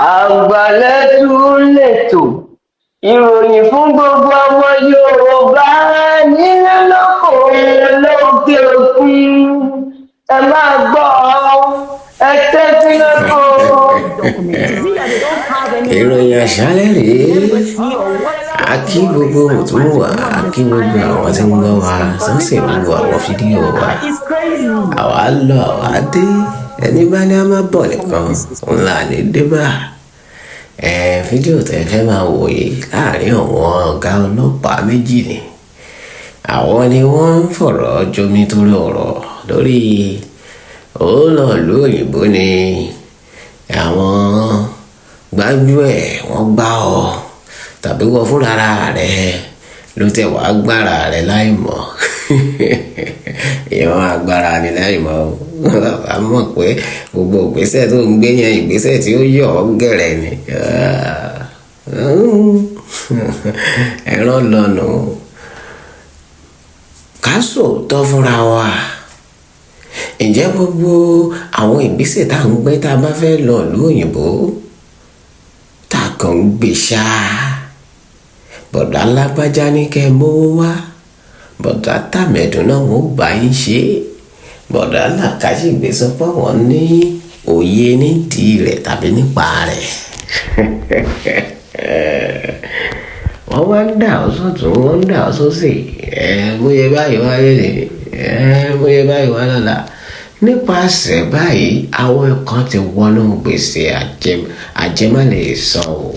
Àgbàlẹ́tù lètò ìròyìn fún gbogbo ọmọ Yorùbá nílé lóko lókè òkun. Ẹ máa gbọ́ ẹ tẹ́tí lóko. Ìròyìn àṣálẹ́ rèé, a kí gbogbo òtún wà, a kí gbogbo àwọn tí ń gbọ́ wa sánsì ń wo àwọn fídíò wa. Àwa lọ àwa dé, ẹni bá ní a máa bọ̀ nìkan ńlá ní débà. Fídíò tẹ́ fẹ́ máa wò yìí láàrin àwọn ọ̀gá ọlọ́pàá méjì ni. Àwọn ni wọ́n ń fọ̀rọ̀ jomi torí ọ̀rọ̀ lórí olóòlù òyìnbó ni àwọn gbájúẹ̀ wọ́n gbá ọ tàbí wọ́n funrararẹ ló tẹ̀ wá agbára rẹ̀ láì mọ̀. Ìwọ̀n agbára ni láì mọ̀ a mọ̀ pé gbogbo ìgbésẹ̀ tó ń gbé yẹn ìgbésẹ̀ tí ó yọ̀ ọ́ gẹ̀rẹ̀ ni. Ẹran lọ́nà ká sòótọ́ fúnra wa. Ǹjẹ́ gbogbo àwọn ìgbésẹ̀ tá à ń gbé tá a bá fẹ́ lọ ìlú òyìnbó tá a kàn ń gbé ṣá bọ̀dá lágbájá ní kẹ́ ẹ mówó wá bọ̀dá tàmẹ̀dùn náà wọ́n bá yín ṣe bọ̀dá làkàṣìgbè sọ pé wọ́n ní òye nídìí rẹ̀ tàbí nípa rẹ̀. Wọ́n wá ń dà ọ́ sọ́tún wọ́n ń dà ọ́ sósì bóyá báyìí wá lélẹ̀ bóyá báyìí wá lọ́la. Nípasẹ̀ báyìí àwọn kan ti wọnú gbèsè àjẹmọ́lẹ̀ san o.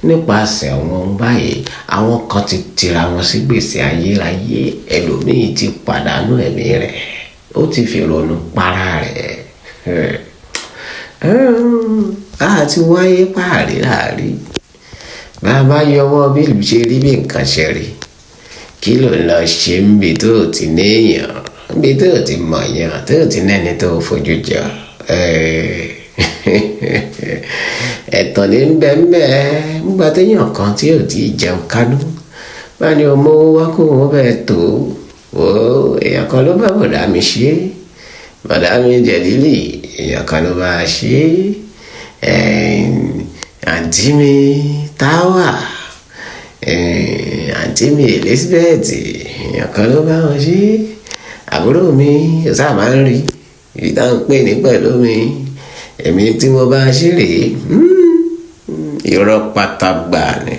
Nípasẹ̀ wọn báyìí àwọn kan ti tira wọn sí gbèsè ayérayé, ẹlòmíì ti pàdánù ẹ̀mí rẹ̀ ó ti fi ronú para rẹ̀. Àti wáyé páàrí láàrí bàbá yọwọ́ bí ìlú ṣe rí bí nǹkan ṣe rí kí ló lọ ṣe ń bi tó ti néèyàn bí tó ti mọ̀yàn tó ti nẹ́ni tó fojú jọ. Ẹ̀tàn ní bẹ́ẹ̀ nígbà téèyàn kan tí ò tí ì jẹun kánú bá ní ọmọ wá kó wọn bẹ́ẹ̀ tó èèyàn kan ló bá bọ̀dá mi ṣe bọ̀dá mi jẹ̀lílì èèyàn kan ló bá ṣe àǹtí mi táwà àǹtí mi Elizabeth èèyàn kan ló bá wọn ṣe àbúrò mi ọ̀sán máa ń rí ìdáhùn pé ní pẹ̀lú mi èmi tí mo bá ṣe rèé irọ́ pátágbà ni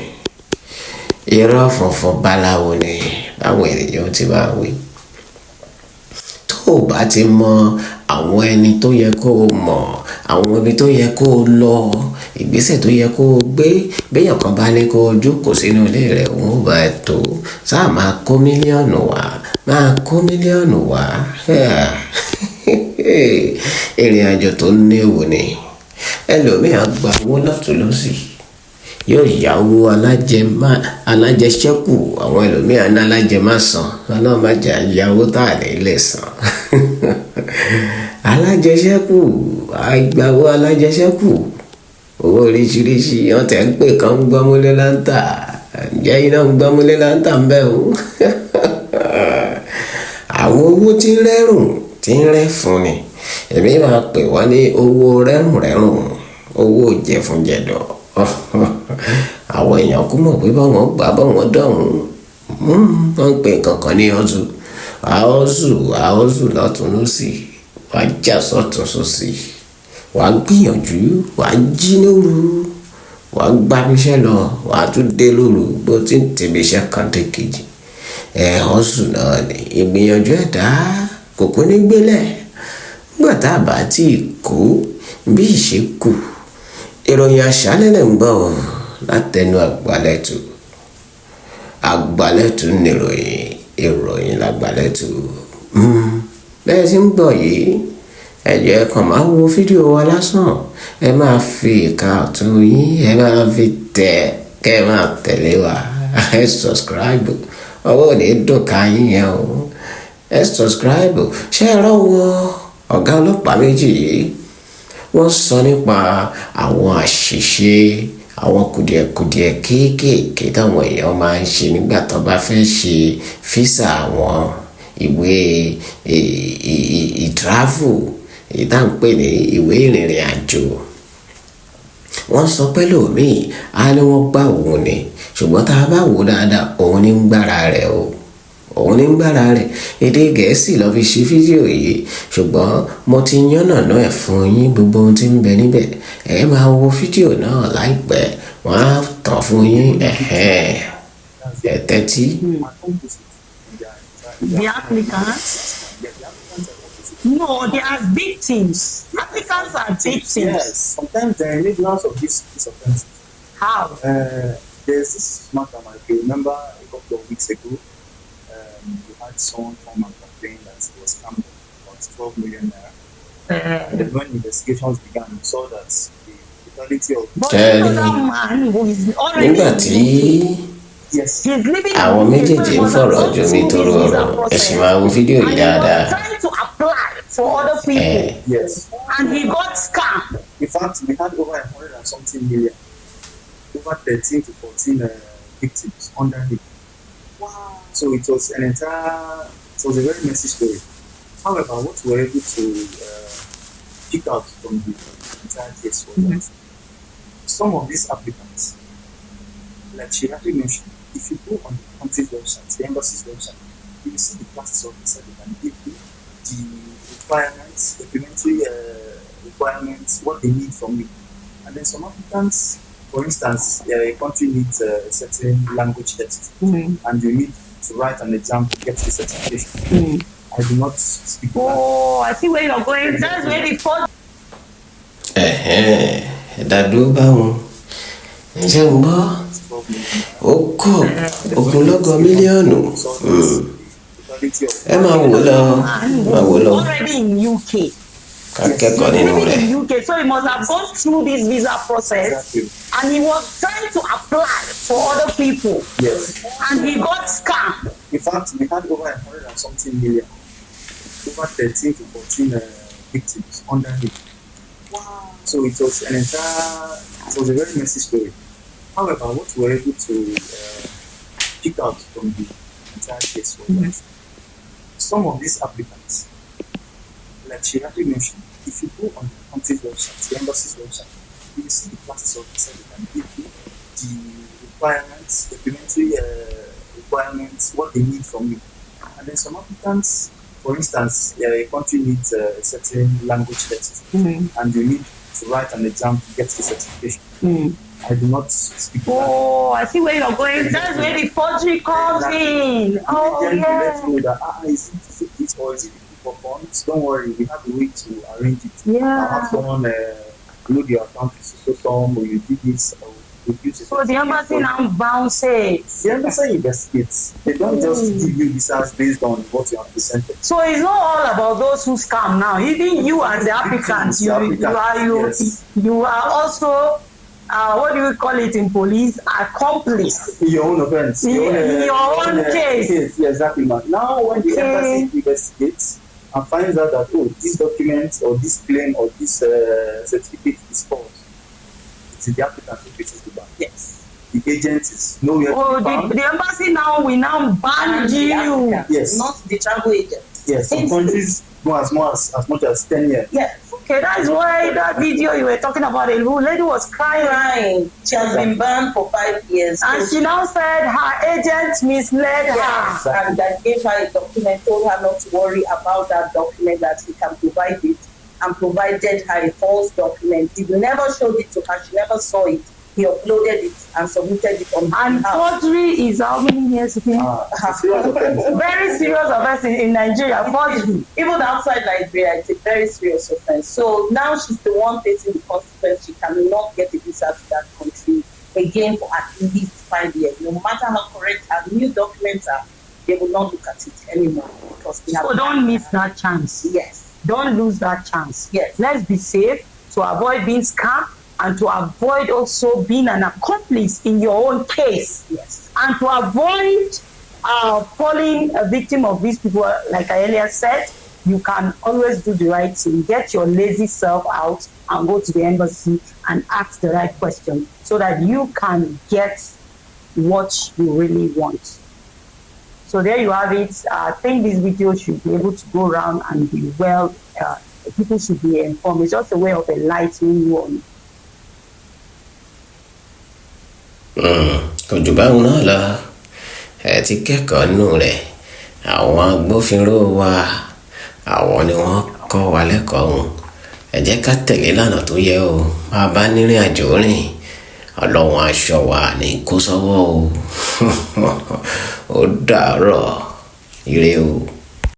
irọ́ funfun báláwo ni báwọn ènìyàn ti máa wí. Tó o bá ti mọ àwọn ẹni tó yẹ kó o mọ̀ àwọn ibi tó yẹ kó o lọ ìgbésẹ̀ tó yẹ kó o gbé béèyàn kan bá ní kó o jókòó sínú ilé rẹ̀ òun ò bá ẹ tó sáà máa kó mílíọ̀nù wá ìrìn àjò tó léwu ni. Ẹlòmíràn gba owó lọ́tùn lósì yóò yáwó alájẹṣẹ́kù àwọn ẹlòmíràn ní alájẹmásán ọlọ́run má jẹ́ àyáwó tá à ní lè san. Alájẹṣẹ́kù àgbàwó alájẹṣẹ́kù owó oríṣiríṣi wọ́n tẹ̀ ń pè kán ń gbọ́múlé láńtà ǹjẹ́ iná ń gbọ́múlé láńtà ń bẹ̀ o. Àwọn owó tí ń rẹ́rùn tí ń rẹ́ fún ni èmi máa pè wọ́n ní owó rẹ́rùn owó jẹ̀fúnjẹ̀dọ̀. Àwọn èèyàn kú mọ̀ pé báwọn gbà báwọn dọ̀hún wọ́n ń pè kankan ní àọ́zù lọ́tún lósì wà á jà sọ́tún sósì wà á gbìyànjú wà á jí lóru wà á gbábíṣẹ́ lọ wà á tún dé lóru bó ti ń tẹ̀bíṣẹ́ kan dé kejì. Ọ̀sù náà ni ìgbìyànjú ẹ̀dá kò kún ní gbélẹ̀ nígbà tá a bá tí ì kú bí ìṣe kù. Ìròyìn àṣálẹ́ lè ń gbọ́ látẹnu àgbàlẹ́tù ìròyìn lágbàlẹ́tù. Bẹ́ẹ̀ tí ń gbọ́ yìí ẹ jẹ́ kàn máa wo fídíò wa lásán ẹ máa fi ìka ọ̀tún yín ẹ máa fi tẹ̀ kẹ́ ẹ máa tẹ̀lé wa ẹ subscribe ọwọ́ ò ní dùn ká yín yẹn o ẹ subscribe. Ṣé ẹ rọ́wọ́ ọ̀gá ọlọ́pàá méjì yìí wọ́n sọ nípa àwọn àṣìṣe àwọn kùdìẹ̀kùdìẹ̀ kéékèèké táwọn èèyàn máa ń ṣe nígbà tó bá fẹ́ ṣe físà àwọn ìwé ìtráfù èyí tá à ń pè ní ìwé ìrìnrìn àjò. wọ́n sọ pé lòmíì á ní wọ́n gbá òun ni ṣùgbọ́n tá a bá wò dáadáa òun ní ń gbára rẹ̀ o òun ní ń gbára rẹ̀ èdè gẹ̀ẹ́sì ló fi ṣe fídíò yìí ṣùgbọ́n mo ti yánnàná ẹ̀ fún yín gbogbo ohun tí ń bẹ níbẹ̀ ẹ máa wo fídíò náà láìpẹ́ wọ́n á tàn fún yín ẹ tẹ́tí. The applicants? No, they are victims. Applicants are victims. Yes, sometimes there are enablers of these offenses. How? There's this matter, I can remember a couple of weeks ago, we had someone come and complain that he was scammed about 12 million naira. And when investigations began, we saw that the totality of... But you know that man who is already... nígbà tí àwọn méjèèjì ń fọ̀rọ̀ jomi toro ọ̀rọ̀ ẹ sì máa wo fídíò yìí dáadáa. Trying to apply for other people. Yes. And he got scammed. In fact, we had over 100 and something million, over 13 to 14 victims under him. Wow. So it was it was a very messy story. However, what we were able to pick out from the entire case was that some of these applicants, like she actually mentioned, if you go on the country's website, the embassy's website, you will see the classes officer that can give you the requirements, supplementary requirements, what they need from you. And then some applicants, for instance, a country needs a certain language test, and you need to write an exam to get the certification. I do not speak that. Oh, I see where you're going. That's where the first. Dàdúró báwọn ǹjẹ́ ń gbọ́ ó kọ́ ogunlọ́gọ̀ mílíọ̀nù ẹ máa wò lọ already in UK. akẹ́kọ̀ọ́ nínú rẹ̀. In UK, so he must have gone through this visa process, and he was trying to apply for other people. Yes. And he got scammed. In fact, we had over 100 and something million, over 13 to 14 victims under him. Wow. So it was it was a very messy story. However, what we were able to pick out from the entire case was that some of these applicants, like she actually mentioned, if you go on the country's website, the embassy's website, you will see the classes officer that can give you the requirements, supplementary requirements, what they need from you. And then some applicants, for instance, a country needs a certain language test, and you need to write an exam to get the certification. I do not speak that. Oh, I see where you're going. That's where the forgery comes in. Oh, Then yeah. let you know that is it this or is it for funds? Don't worry, we have a way to arrange it. Yeah. I'll have someone load your account to some, or you do this, or you use it. So the embassy now bounces. The embassy investigates. They don't just give you visas based on what you have presented. So it's not all about those who scam now. Even you as the applicant, you are also what do we call it in police? Accomplice. In your own offense. In your own case. Yeah, exactly, man. Now when the embassy investigates and finds out that this document or this claim or this certificate is false, it's the applicant who faces the ban. Yes. The agent is nowhere to be found. The embassy now will now ban you. Yes. Not the travel agent. Yes. Some countries go as much as 10 years. Yes. Okay, that's why that video you were talking about, a lady was crying. She has been banned for 5 years. And she now said her agent misled her. And that gave her a document, told her not to worry about that document, that he can provide it, and provided her a false document. He never showed it to her, she never saw it. He uploaded it and submitted it on And forgery is how many years again? Very serious offense in Nigeria. Forgery. Even outside Nigeria, it's a very serious offense. So now she's the one facing the consequence. She cannot get a visa to that country again for at least 5 years. No matter how correct her new documents are, they will not look at it anymore. Because they have don't miss that chance. Yes. Don't lose that chance. Yes. Let's be safe to avoid being scammed and to avoid also being an accomplice in your own case. Yes. And to avoid falling a victim of these people, like I earlier said, you can always do the right thing. Get your lazy self out and go to the embassy and ask the right question so that you can get what you really want. So there you have it. I think this video should be able to go around and be people should be informed. It's just a way of enlightening you on kò jù báwọn náà lọ ẹ ti kẹ́kọ̀ọ́ nù rẹ̀ àwọn agbófinró wa àwọn ni wọ́n kọ́ wa lẹ́kọ̀ọ́ ọ̀hún ẹ jẹ́ ká tẹ̀lé lánàá tó yẹ o máa bá nírìn àjò rìn ọlọ́run aṣọ wa ní kó sọ́wọ́ o ó dàárọ̀ ire o.